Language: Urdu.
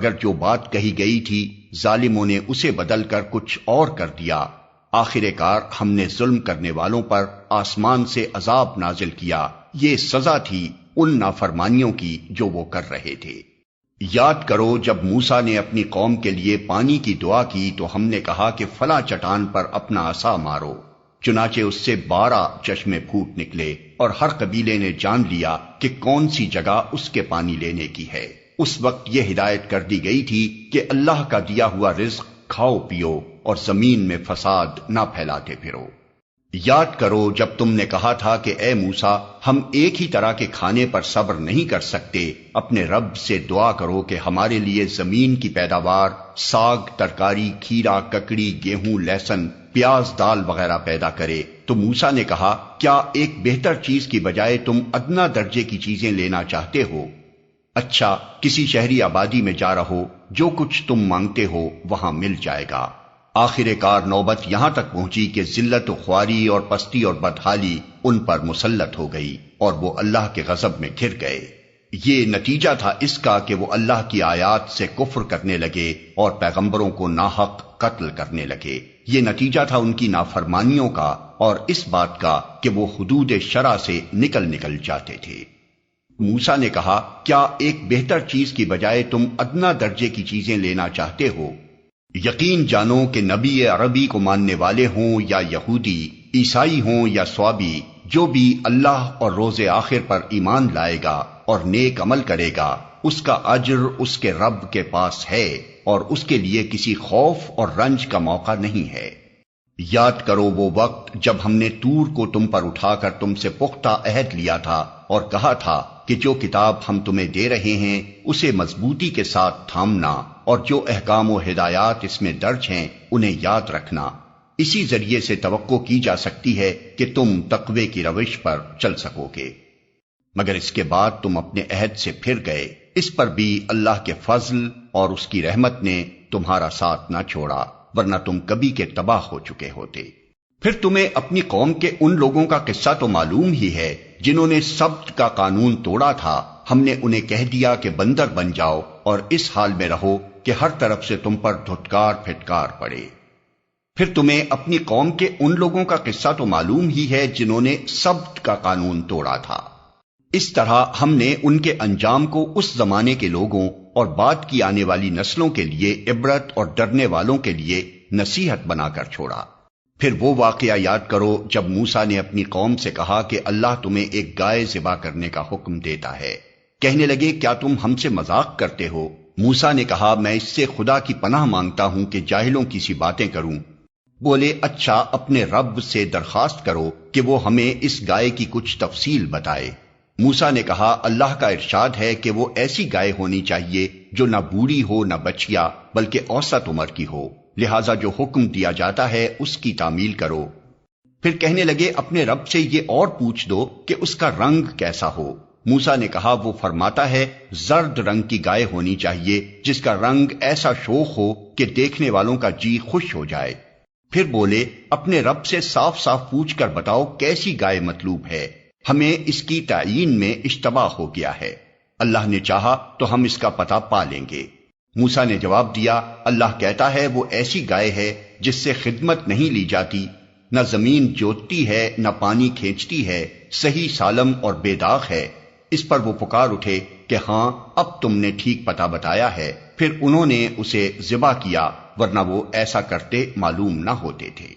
اگر جو بات کہی گئی تھی ظالموں نے اسے بدل کر کچھ اور کر دیا، آخر کار ہم نے ظلم کرنے والوں پر آسمان سے عذاب نازل کیا، یہ سزا تھی ان نافرمانیوں کی جو وہ کر رہے تھے۔ یاد کرو جب موسیٰ نے اپنی قوم کے لیے پانی کی دعا کی تو ہم نے کہا کہ فلاں چٹان پر اپنا عصا مارو، چنانچہ اس سے 12 چشمے پھوٹ نکلے، اور ہر قبیلے نے جان لیا کہ کون سی جگہ اس کے پانی لینے کی ہے۔ اس وقت یہ ہدایت کر دی گئی تھی کہ اللہ کا دیا ہوا رزق کھاؤ پیو اور زمین میں فساد نہ پھیلاتے پھرو۔ یاد کرو جب تم نے کہا تھا کہ اے موسیٰ ہم ایک ہی طرح کے کھانے پر صبر نہیں کر سکتے، اپنے رب سے دعا کرو کہ ہمارے لیے زمین کی پیداوار، ساگ، ترکاری، کھیرا، ککڑی، گیہوں، لہسن، پیاز، دال وغیرہ پیدا کرے۔ تو موسیٰ نے کہا کیا ایک بہتر چیز کی بجائے تم ادنا درجے کی چیزیں لینا چاہتے ہو؟ اچھا کسی شہری آبادی میں جا رہو، جو کچھ تم مانگتے ہو وہاں مل جائے گا۔ آخر کار نوبت یہاں تک پہنچی کہ ذلت و خواری اور پستی اور بدحالی ان پر مسلط ہو گئی اور وہ اللہ کے غضب میں گر گئے۔ یہ نتیجہ تھا اس کا کہ وہ اللہ کی آیات سے کفر کرنے لگے اور پیغمبروں کو ناحق قتل کرنے لگے۔ یہ نتیجہ تھا ان کی نافرمانیوں کا اور اس بات کا کہ وہ حدود شرع سے نکل جاتے تھے۔ موسیٰ نے کہا کیا ایک بہتر چیز کی بجائے تم ادنا درجے کی چیزیں لینا چاہتے ہو؟ یقین جانو کہ نبی عربی کو ماننے والے ہوں یا یہودی، عیسائی ہوں یا صوابی، جو بھی اللہ اور روز آخر پر ایمان لائے گا اور نیک عمل کرے گا، اس کا اجر اس کے رب کے پاس ہے اور اس کے لیے کسی خوف اور رنج کا موقع نہیں ہے۔ یاد کرو وہ وقت جب ہم نے طور کو تم پر اٹھا کر تم سے پختہ عہد لیا تھا اور کہا تھا کہ جو کتاب ہم تمہیں دے رہے ہیں اسے مضبوطی کے ساتھ تھامنا اور جو احکام و ہدایات اس میں درج ہیں انہیں یاد رکھنا۔ اسی ذریعے سے توقع کی جا سکتی ہے کہ تم تقوی کی روش پر چل سکو گے، مگر اس کے بعد تم اپنے عہد سے پھر گئے۔ اس پر بھی اللہ کے فضل اور اس کی رحمت نے تمہارا ساتھ نہ چھوڑا، ورنہ تم کبھی کے تباہ ہو چکے ہوتے۔ پھر تمہیں اپنی قوم کے ان لوگوں کا قصہ تو معلوم ہی ہے جنہوں نے سبت کا قانون توڑا تھا۔ ہم نے انہیں کہہ دیا کہ بندر بن جاؤ اور اس حال میں رہو کہ ہر طرف سے تم پر دھتکار پھٹکار پڑے۔ پھر تمہیں اپنی قوم کے ان لوگوں کا قصہ تو معلوم ہی ہے جنہوں نے سبت کا قانون توڑا تھا۔ اس طرح ہم نے ان کے انجام کو اس زمانے کے لوگوں اور بعد کی آنے والی نسلوں کے لیے عبرت اور ڈرنے والوں کے لیے نصیحت بنا کر چھوڑا۔ پھر وہ واقعہ یاد کرو جب موسیٰ نے اپنی قوم سے کہا کہ اللہ تمہیں ایک گائے ذبح کرنے کا حکم دیتا ہے۔ کہنے لگے کیا تم ہم سے مذاق کرتے ہو؟ موسیٰ نے کہا میں اس سے خدا کی پناہ مانگتا ہوں کہ جاہلوں کی سی باتیں کروں۔ بولے اچھا اپنے رب سے درخواست کرو کہ وہ ہمیں اس گائے کی کچھ تفصیل بتائے۔ موسیٰ نے کہا اللہ کا ارشاد ہے کہ وہ ایسی گائے ہونی چاہیے جو نہ بوڑھی ہو نہ بچیا بلکہ اوسط عمر کی ہو، لہٰذا جو حکم دیا جاتا ہے اس کی تعمیل کرو۔ پھر کہنے لگے اپنے رب سے یہ اور پوچھ دو کہ اس کا رنگ کیسا ہو۔ موسیٰ نے کہا وہ فرماتا ہے زرد رنگ کی گائے ہونی چاہیے جس کا رنگ ایسا شوخ ہو کہ دیکھنے والوں کا جی خوش ہو جائے۔ پھر بولے اپنے رب سے صاف صاف پوچھ کر بتاؤ کیسی گائے مطلوب ہے، ہمیں اس کی تعیین میں اشتباہ ہو گیا ہے، اللہ نے چاہا تو ہم اس کا پتہ پا لیں گے۔ موسیٰ نے جواب دیا اللہ کہتا ہے وہ ایسی گائے ہے جس سے خدمت نہیں لی جاتی، نہ زمین جوتتی ہے نہ پانی کھینچتی ہے، صحیح سالم اور بے داغ ہے۔ اس پر وہ پکار اٹھے کہ ہاں اب تم نے ٹھیک پتہ بتایا ہے۔ پھر انہوں نے اسے ذبح کیا ورنہ وہ ایسا کرتے معلوم نہ ہوتے تھے۔